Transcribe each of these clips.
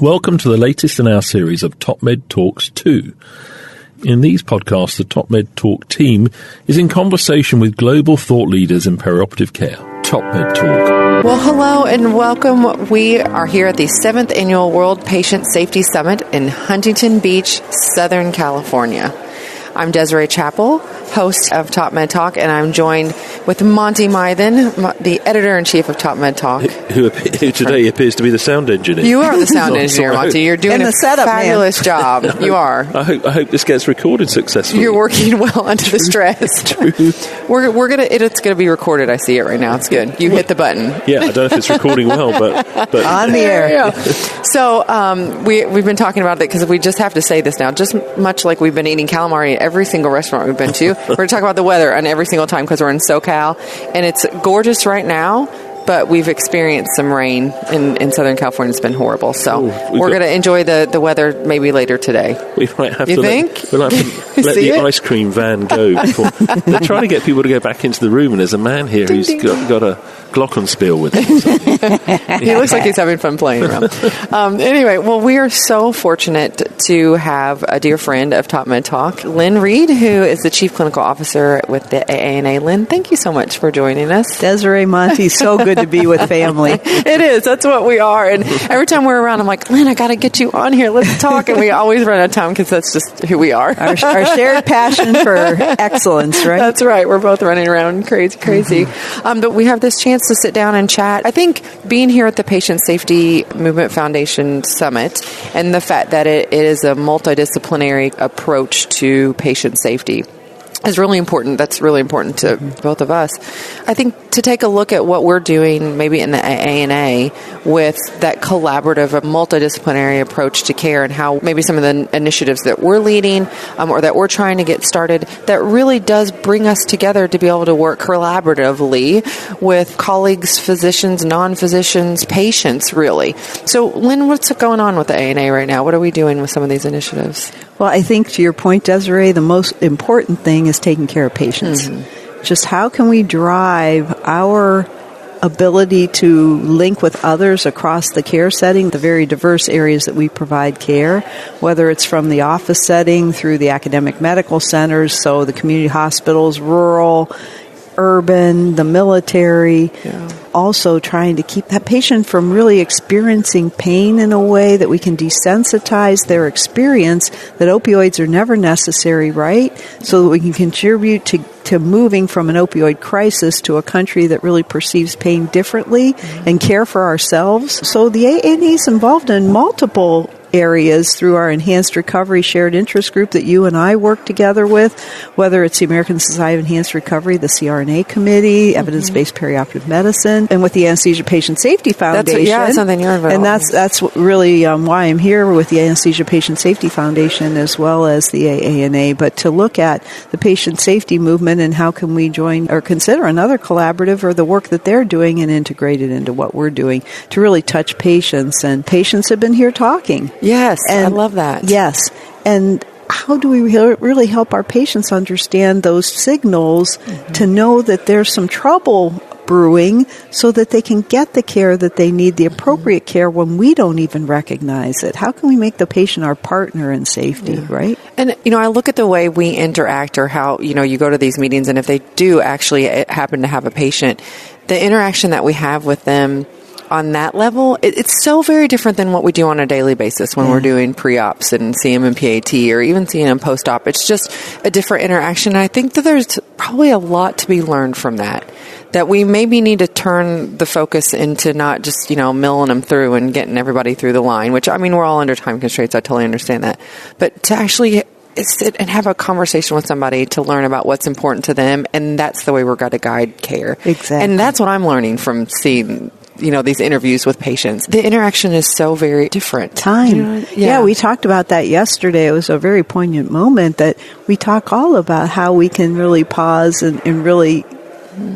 Welcome to the latest in our series of TopMedTalks 2. In these podcasts, the TopMedTalk team is in conversation with global thought leaders in perioperative care. TopMedTalk. Well, hello and welcome. We are here at the 7th Annual World Patient Safety Summit in Huntington Beach, Southern California. I'm Desiree Chappell, host of TopMedTalk, and I'm joined with Monty, the editor-in-chief of TopMedTalk. Who today appears to be the sound engineer. You are the sound engineer, Monty. You're doing a fabulous job. You are. I hope this gets recorded successfully. You're working well under the stress. It's gonna be recorded. I see it right now. It's good. You hit the button. Yeah, I don't know if it's recording well, but on the air. Yeah. So we've been talking about it because we just have to say this now. Just much like we've been eating calamari at every single restaurant we've been to, we're going to talk about the weather on every single time because we're in SoCal, and it's gorgeous right now. But we've experienced some rain in Southern California. It's been horrible. So we're going to enjoy the weather maybe later today. We might have you to think? We'll have to let the ice cream van go. They're trying to get people to go back into the room, and there's a man here who's got a glockenspiel with him. So. He looks like he's having fun playing around. Anyway, well, we are so fortunate to have a dear friend of TopMedTalk, Lynn Reede, who is the Chief Clinical Officer with the AANA. Lynn, thank you so much for joining us. Desiree, Monty, so good to be with family. It is. That's what we are. And every time we're around, I'm like, Lynn, I got to get you on here. Let's talk. And we always run out of time because that's just who we are. Our shared passion for excellence, right? That's right. We're both running around crazy. But we have this chance to sit down and chat. I think being here at the Patient Safety Movement Foundation Summit and the fact that it is a multidisciplinary approach to patient safety is really important. That's really important to both of us. I think to take a look at what we're doing maybe in the AANA with that collaborative, multidisciplinary approach to care and how maybe some of the initiatives that we're leading or that we're trying to get started, that really does bring us together to be able to work collaboratively with colleagues, physicians, non-physicians, patients, really. So, Lynn, what's going on with the AANA right now? What are we doing with some of these initiatives? Well, I think to your point, Desiree, the most important thing is taking care of patients. Just how can we drive our ability to link with others across the care setting, the very diverse areas that we provide care, whether it's from the office setting through the academic medical centers, so the community hospitals, rural, urban, the military, also trying to keep that patient from really experiencing pain in a way that we can desensitize their experience that opioids are never necessary, right? So that we can contribute to moving from an opioid crisis to a country that really perceives pain differently and care for ourselves. So the AANA is involved in multiple areas through our Enhanced Recovery Shared Interest Group that you and I work together with, whether it's the American Society of Enhanced Recovery, the CRNA Committee, Evidence-Based Perioperative Medicine, and with the Anesthesia Patient Safety Foundation. That's something you're involved in. And that's really why I'm here with the Anesthesia Patient Safety Foundation as well as the AANA, but to look at the patient safety movement and how can we join or consider another collaborative or the work that they're doing and integrate it into what we're doing to really touch patients. And patients have been here talking. Yes, and I love that. Yes, and how do we really help our patients understand those signals to know that there's some trouble brewing so that they can get the care that they need, the appropriate care when we don't even recognize it? How can we make the patient our partner in safety, right? And, I look at the way we interact or how, you go to these meetings and if they do actually happen to have a patient, the interaction that we have with them on that level, it's so very different than what we do on a daily basis when we're doing pre-ops and seeing them in PAT or even seeing them post-op. It's just a different interaction. And I think that there's probably a lot to be learned from that we maybe need to turn the focus into not just, milling them through and getting everybody through the line, which, we're all under time constraints. I totally understand that. But to actually sit and have a conversation with somebody to learn about what's important to them, and that's the way we're going to guide care. Exactly. And that's what I'm learning from seeing these interviews with patients. The interaction is so very different. Time. Yeah, we talked about that yesterday. It was a very poignant moment that we talk all about how we can really pause and really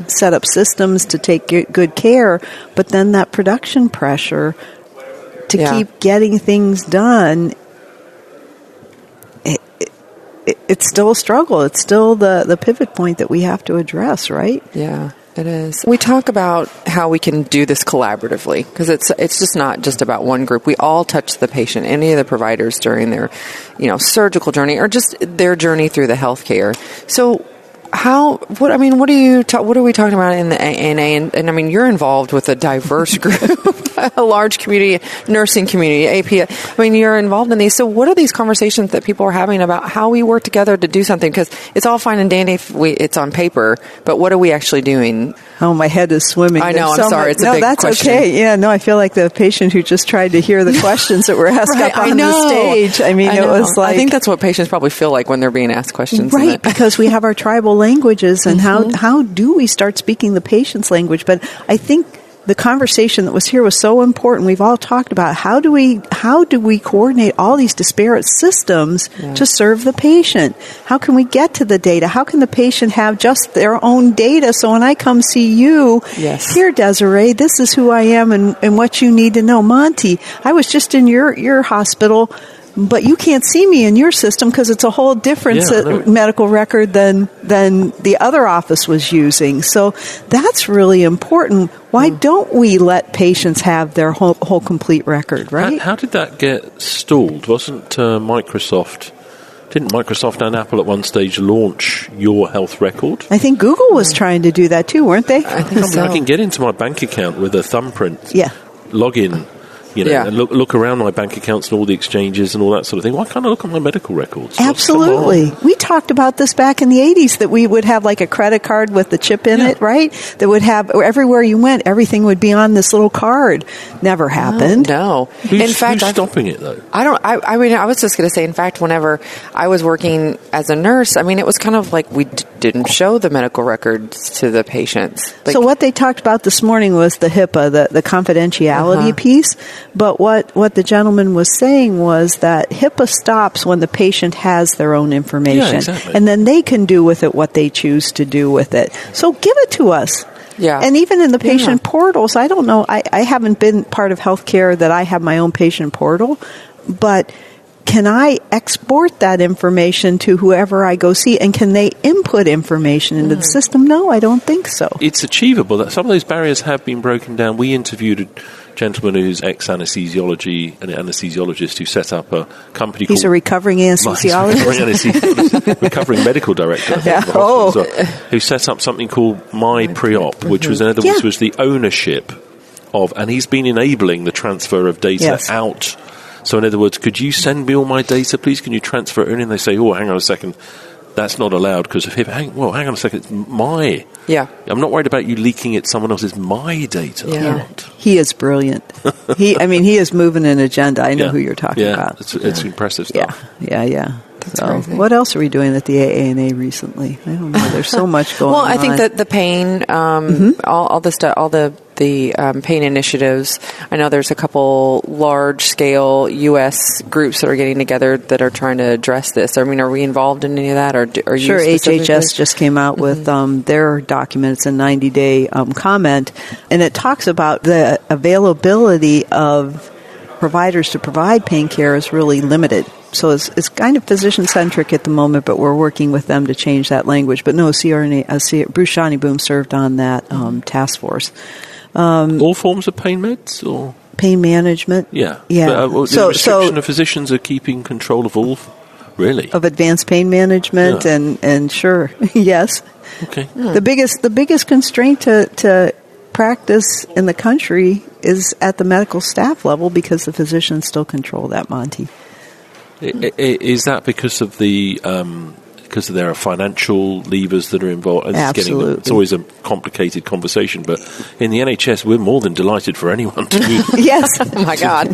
set up systems to take good care, but then that production pressure to keep getting things done, it's still a struggle. It's still the pivot point that we have to address, right? Yeah. It is. We talk about how we can do this collaboratively because it's just not just about one group. We all touch the patient, any of the providers during their, surgical journey or just their journey through the healthcare. So what are we talking about in the AANA? And I mean, you're involved with a diverse group, a large community, nursing community, AP. I mean, you're involved in these. So what are these conversations that people are having about how we work together to do something? Because it's all fine and dandy if it's on paper, but what are we actually doing? Oh, my head is swimming. I know. I'm sorry. It's a big question. No, that's okay. Yeah, no, I feel like the patient who just tried to hear the questions that were asked up on the stage. I mean, it was like... I think that's what patients probably feel like when they're being asked questions. Right, because we have our tribal languages, and how do we start speaking the patient's language? But I think the conversation that was here was so important. We've all talked about how do we coordinate all these disparate systems to serve the patient? How can we get to the data? How can the patient have just their own data? So when I come see you, here, Desiree, this is who I am and what you need to know. Monty, I was just in your hospital, but you can't see me in your system because it's a whole different medical record than the other office was using. So that's really important. Why don't we let patients have their whole complete record, right? How did that get stalled? Didn't Microsoft and Apple at one stage launch your health record? I think Google was trying to do that too, weren't they? I think so. I can get into my bank account with a thumbprint login. And look around my bank accounts and all the exchanges and all that sort of thing. Why can't I look at my medical records? Absolutely. We talked about this back in the 80s, that we would have like a credit card with the chip in it, right? That would have, everywhere you went, everything would be on this little card. Never happened. No. Who's stopping it, though? I was just going to say, in fact, whenever I was working as a nurse, I mean, it was kind of like we didn't show the medical records to the patients. So what they talked about this morning was the HIPAA, the confidentiality piece. But what the gentleman was saying was that HIPAA stops when the patient has their own information. Yeah, exactly. And then they can do with it what they choose to do with it. So give it to us. Yeah. And even in the patient portals, I don't know, I haven't been part of healthcare that I have my own patient portal, but can I export that information to whoever I go see? And can they input information into the system? No, I don't think so. It's achievable. Some of those barriers have been broken down. We interviewed a gentleman who's ex-anesthesiologist who set up a company He's a recovering anesthesiologist? recovering medical director, I think, who set up something called My Pre-Op, which was, in other words, was the ownership of, and he's been enabling the transfer of data out. So in other words, could you send me all my data, please? Can you transfer it in? And they say, oh, hang on a second. That's not allowed because of him. Hang on a second. It's my. Yeah. I'm not worried about you leaking it. Someone else is my data. Yeah. He is brilliant. He is moving an agenda. I know who you're talking about. It's impressive stuff. Yeah. So what else are we doing at the AANA recently? I don't know. There's so much going on. Well, I think that the pain, all the stuff, all the pain initiatives. I know there's a couple large-scale U.S. groups that are getting together that are trying to address this. I mean, are we involved in any of that? Or are you sure, HHS just came out with their document. It's a 90-day comment, and it talks about the availability of providers to provide pain care is really limited. So it's kind of physician-centric at the moment, but we're working with them to change that language. But no, CRNA, Bruce Shaniboom served on that task force. All forms of pain meds, or pain management? Yeah. But, the restriction of physicians are keeping control of all, really? Of advanced pain management, and sure, yes. Okay. The biggest constraint to practice in the country is at the medical staff level because the physicians still control that, Monty. Is that because of because there are financial levers that are involved? Absolutely. It's always a complicated conversation, but in the NHS, we're more than delighted for anyone to do. Yes. Oh, my God.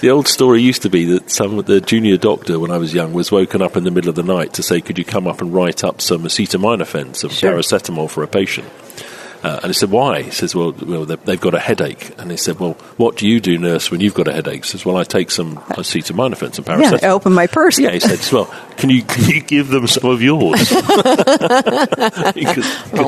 The old story used to be that the junior doctor, when I was young, was woken up in the middle of the night to say, could you come up and write up some acetaminophen, some paracetamol for a patient? And he said, why? He says, well, they've got a headache. And he said, well, what do you do, nurse, when you've got a headache? He says, well, I take some acetaminophen, some paracetamol. Yeah, I open my purse. Yeah, he said, well, can you give them some of yours? Oh,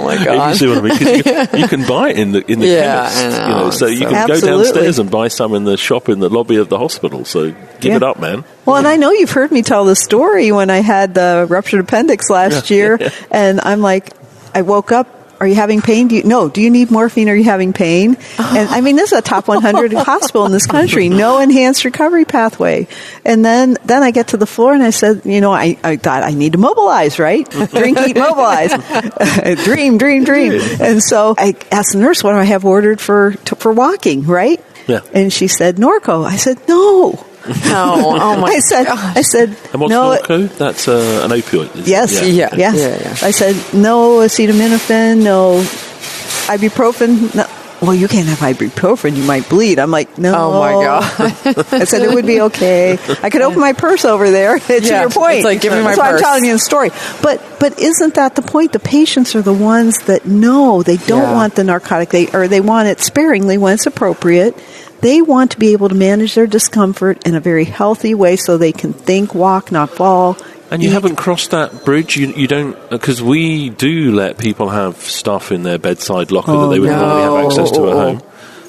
my God. You see what I mean? Because you can buy it in the chemist. I know. So you can go downstairs and buy some in the shop in the lobby of the hospital. So give it up, man. Well, and I know you've heard me tell the story when I had the ruptured appendix last year, and I'm like, I woke up. Are you having pain? Do you need morphine? Are you having pain? And I mean, this is a top 100 hospital in this country. No enhanced recovery pathway. And then I get to the floor and I said, I thought I need to mobilize, right? Drink, eat, mobilize. Dream. And so I asked the nurse, what do I have ordered for walking, right? Yeah. And she said, Norco. I said, no. No, oh my I said, and what's no. Norco? That's an opioid. Yes. Yeah. I said, no acetaminophen, no ibuprofen. No. Well, you can't have ibuprofen. You might bleed. I'm like, no. Oh, my God. I said it would be okay. I could open my purse over there. To your point. It's like, give me my That's why purse. I'm telling you the story. But isn't that the point? The patients are the ones that know they don't want the narcotic. They want it sparingly when it's appropriate. They want to be able to manage their discomfort in a very healthy way so they can think, walk, not fall. And you haven't crossed that bridge? You don't... Because we do let people have stuff in their bedside locker that they would normally have access to at home.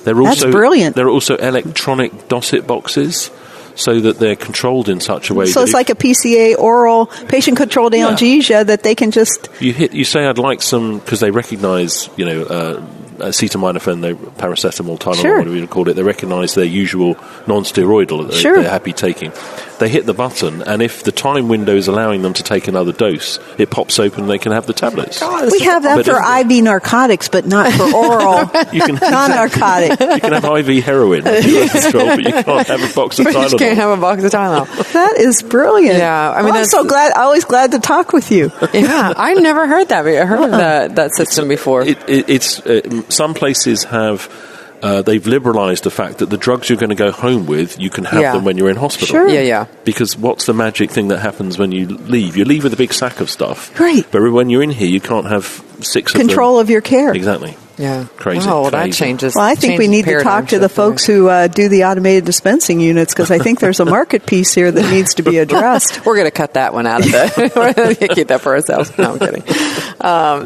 That's brilliant. There are also electronic Dosset boxes so that they're controlled in such a way... So it's like a PCA, oral, patient-controlled analgesia that they can just... You say, I'd like some... Because they recognise, acetaminophen, paracetamol, Tylenol, whatever you call it, they recognise their usual non-steroidal that they're happy taking. They hit the button, and if the time window is allowing them to take another dose, it pops open and they can have the tablets. We have that for IV narcotics, but not for oral non-narcotic. You can have IV heroin, but you can't have a box of Tylenol. You just can't have a box of Tylenol. That is brilliant. Yeah, I mean, I'm so glad. Always glad to talk with you. Yeah, I never heard that. I heard of that system before. It's some places have. They've liberalised the fact that the drugs you're going to go home with, you can have them when you're in hospital. Sure. Yeah. Because what's the magic thing that happens when you leave? You leave with a big sack of stuff. Right. But when you're in here, you can't have 6 of them. Control of your care. Exactly. Yeah. Crazy. Oh, well, that changes. Well, I think we need to talk to the folks who do the automated dispensing units because I think there's a market piece here that needs to be addressed. We're going to cut that one out of it. We're going to keep that for ourselves. No, I'm kidding.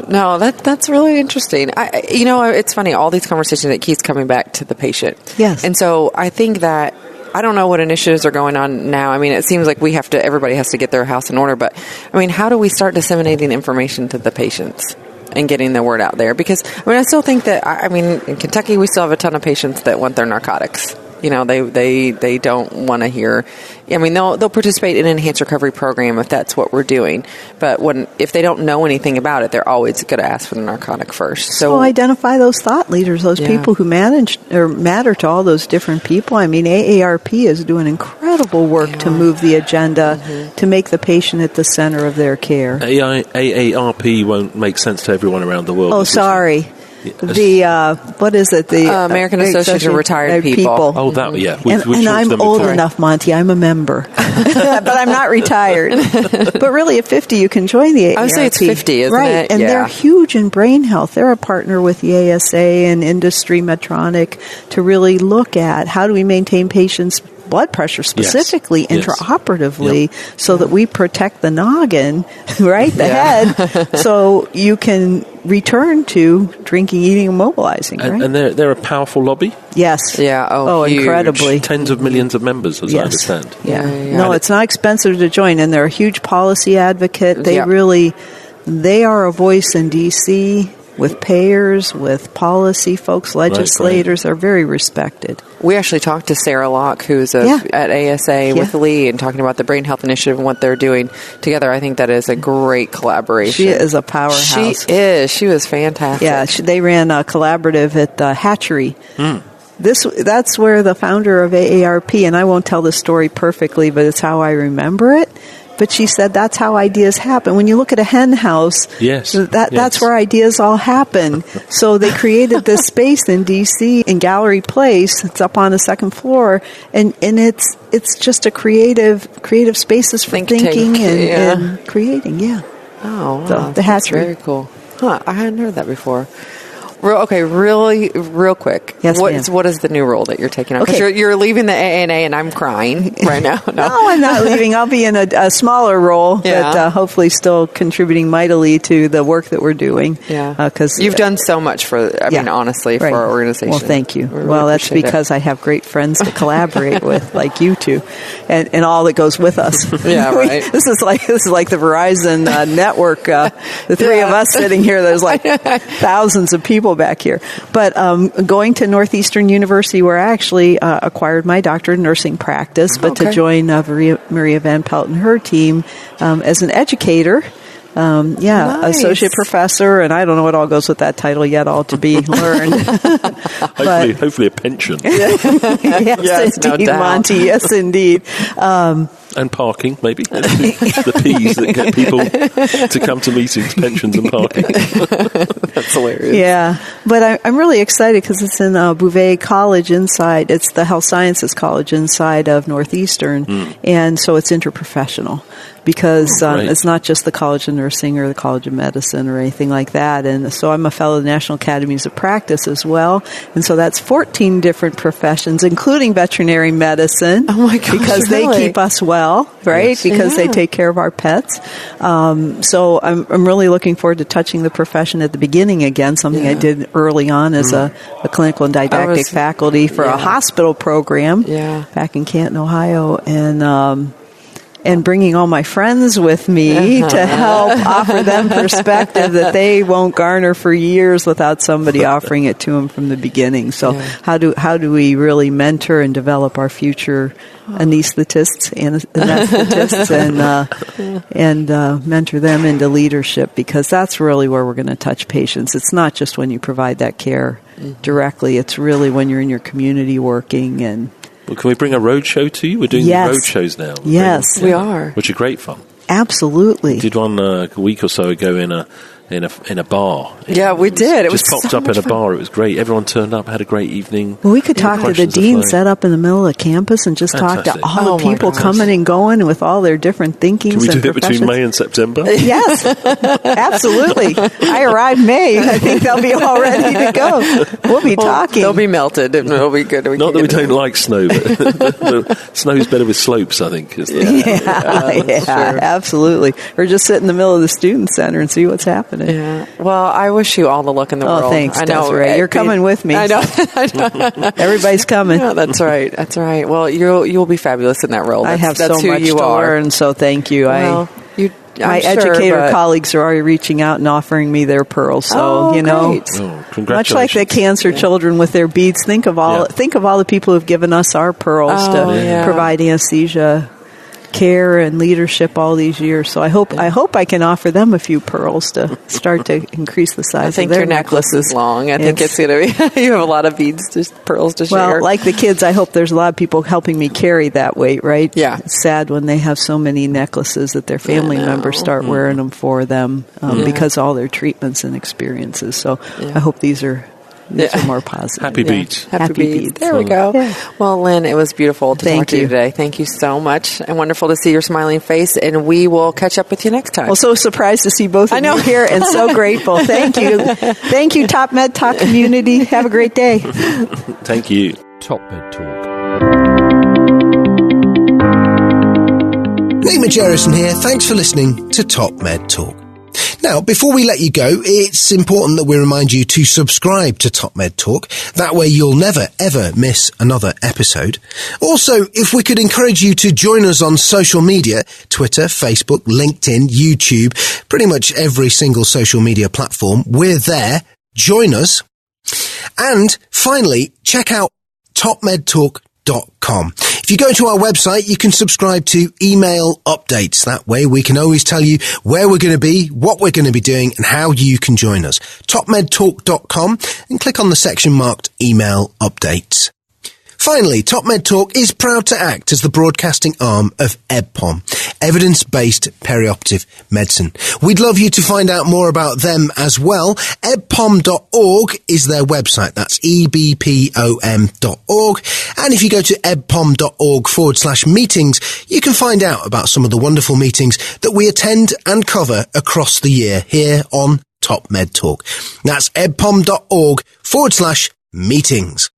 No, that's really interesting. It's funny, all these conversations, it keeps coming back to the patient. Yes. And so I think that I don't know what initiatives are going on now. I mean, it seems like everybody has to get their house in order, but I mean, how do we start disseminating information to the patients and getting the word out there? Because I still think that, in Kentucky, we still have a ton of patients that want their narcotics. They don't want to hear. They'll participate in an enhanced recovery program if that's what we're doing. But if they don't know anything about it, they're always going to ask for the narcotic first. So identify those thought leaders, those people who manage or matter to all those different people. AARP is doing incredible work to move the agenda to make the patient at the center of their care. AARP won't make sense to everyone around the world. Oh, sorry. What is it? The American Association of Retired People. Oh, that, yeah. And I'm old enough, Monty. I'm a member. But I'm not retired. But really, at 50, you can join the AARP. I would say it's 50, isn't it? And they're huge in brain health. They're a partner with the ASA and industry, Medtronic, to really look at how do we maintain patients' blood pressure specifically intraoperatively so that we protect the noggin, right, the head, so you can return to drinking, eating, and mobilizing. Right? And they're a powerful lobby? Yes. Yeah. Oh, incredibly. Tens of millions of members, as I understand. Yeah. No, it's not expensive to join, and they're a huge policy advocate. They they are a voice in D.C., with payers, with policy folks, legislators, are very respected. We actually talked to Sarah Locke, who's at ASA with Lee, and talking about the Brain Health Initiative and what they're doing together. I think that is a great collaboration. She is a powerhouse. She is. She was fantastic. Yeah, they ran a collaborative at Hatchery. That's where the founder of AARP, and I won't tell the story perfectly, but it's how I remember it. But she said that's how ideas happen. When you look at a hen house, that's where ideas all happen. So they created this space in D.C. in Gallery Place. It's up on the second floor, and it's just a creative spaces for thinking and creating. Yeah. Oh, wow. So the Hatchery. Very cool. Huh? I hadn't heard that before. Really, real quick. Yes, what ma'am. is the new role that you're taking on? Because Okay. you're leaving the AANA, and I'm crying right now. No, I'm not leaving. I'll be in a smaller role, Yeah. but hopefully still contributing mightily to the work that we're doing. Yeah. Because you've done so much for, honestly, right. for our organization. Well, thank you. We really Well, that's appreciate because I have great friends to collaborate with, like you two, and all that goes with us. Yeah, right. This is like the Verizon network. The three of us sitting here. There's like thousands of people back here. But going to Northeastern University, where I actually acquired my doctorate in nursing practice, but to join Maria Van Pelt and her team as an educator. Nice. Associate professor, and I don't know what all goes with that title yet, all to be learned. Hopefully a pension. Yes, indeed, no doubt. Monty. Yes, indeed. And parking, maybe. The P's that get people to come to meetings, pensions and parking. That's hilarious. Yeah, but I'm really excited because it's in Bouvet College inside. It's the Health Sciences College inside of Northeastern, and so it's interprofessional because it's not just the College of Nursing or the College of Medicine or anything like that. And so I'm a fellow of the National Academies of Practice as well, and so that's 14 different professions, including veterinary medicine. Oh my gosh, because really? they keep us well, right? Yes. Because they take care of our pets. So I'm really looking forward to touching the profession at the beginning again, something I did early on as a clinical and didactic faculty for a hospital program back in Canton, Ohio, and bringing all my friends with me to help offer them perspective that they won't garner for years without somebody offering it to them from the beginning. So how do we really mentor and develop our future anesthetists and mentor them into leadership, because that's really where we're going to touch patients. It's not just when you provide that care directly. It's really when you're in your community working. And Well, can we bring a road show to you? We're doing road shows now. Yes, we are. Which are great fun. Absolutely. We did one a week or so ago in a bar. Yeah, we did. It just was popped so up in much a fun. bar. It was great. Everyone turned up, had a great evening. Well, we could talk to the Questions dean afloat. set up in the middle of campus and just talk to Fantastic. all Oh the my people gosh. coming and going with all their different thinkings Can we and do it between professions. May and September? Yes, absolutely. I arrive May. I think they'll be all ready to go. We'll be talking. They'll be melted, and it'll be good. Not that we don't like snow, but snow's better with slopes, I think. Yeah, absolutely. Or just sit in the middle of the student center and see what's happening. Yeah. Well, I wish you all the luck in the world. Oh, thanks, I know. Desiree. You're coming with me. I know. Everybody's coming. Yeah, that's right. That's right. Well, you'll be fabulous in that role. I have that's so who much you to are. learn, so thank you. Well, My I'm sure, educator but- colleagues are already reaching out and offering me their pearls. So, great. Oh, much congratulations. like the cancer children with their beads, think of all the people who've given us our pearls to provide anesthesia care and leadership all these years. So I hope I can offer them a few pearls to start to increase the size I think of their your necklace is long. I think it's going to be, you have a lot of beads, just pearls to share. Well, like the kids, I hope there's a lot of people helping me carry that weight, right? Yeah. It's sad when they have so many necklaces that their family members start wearing them for them because of all their treatments and experiences. So I hope these are more positive. Happy beads. Happy beads. There we go. Yeah. Well, Lynn, it was beautiful to talk to you today. Thank you so much. And wonderful to see your smiling face. And we will catch up with you next time. Well, so surprised to see both of you here and so grateful. Thank you. Thank you, TopMedTalk community. Have a great day. Thank you. TopMedTalk. Nick Majerison here. Thanks for listening to TopMedTalk. Now, before we let you go, it's important that we remind you to subscribe to TopMedTalk. That way you'll never, ever miss another episode. Also, if we could encourage you to join us on social media, Twitter, Facebook, LinkedIn, YouTube, pretty much every single social media platform, we're there. Join us. And finally, check out TopMedTalk.com. If you go to our website, you can subscribe to email updates. That way we can always tell you where we're going to be, what we're going to be doing, and how you can join us. TopMedTalk.com and click on the section marked email updates. Finally, TopMedTalk is proud to act as the broadcasting arm of EBPOM, Evidence-Based Perioperative Medicine. We'd love you to find out more about them as well. ebpom.org is their website. That's ebpom.org. And if you go to ebpom.org/meetings, you can find out about some of the wonderful meetings that we attend and cover across the year here on Top Med Talk. That's edpom.org/meetings.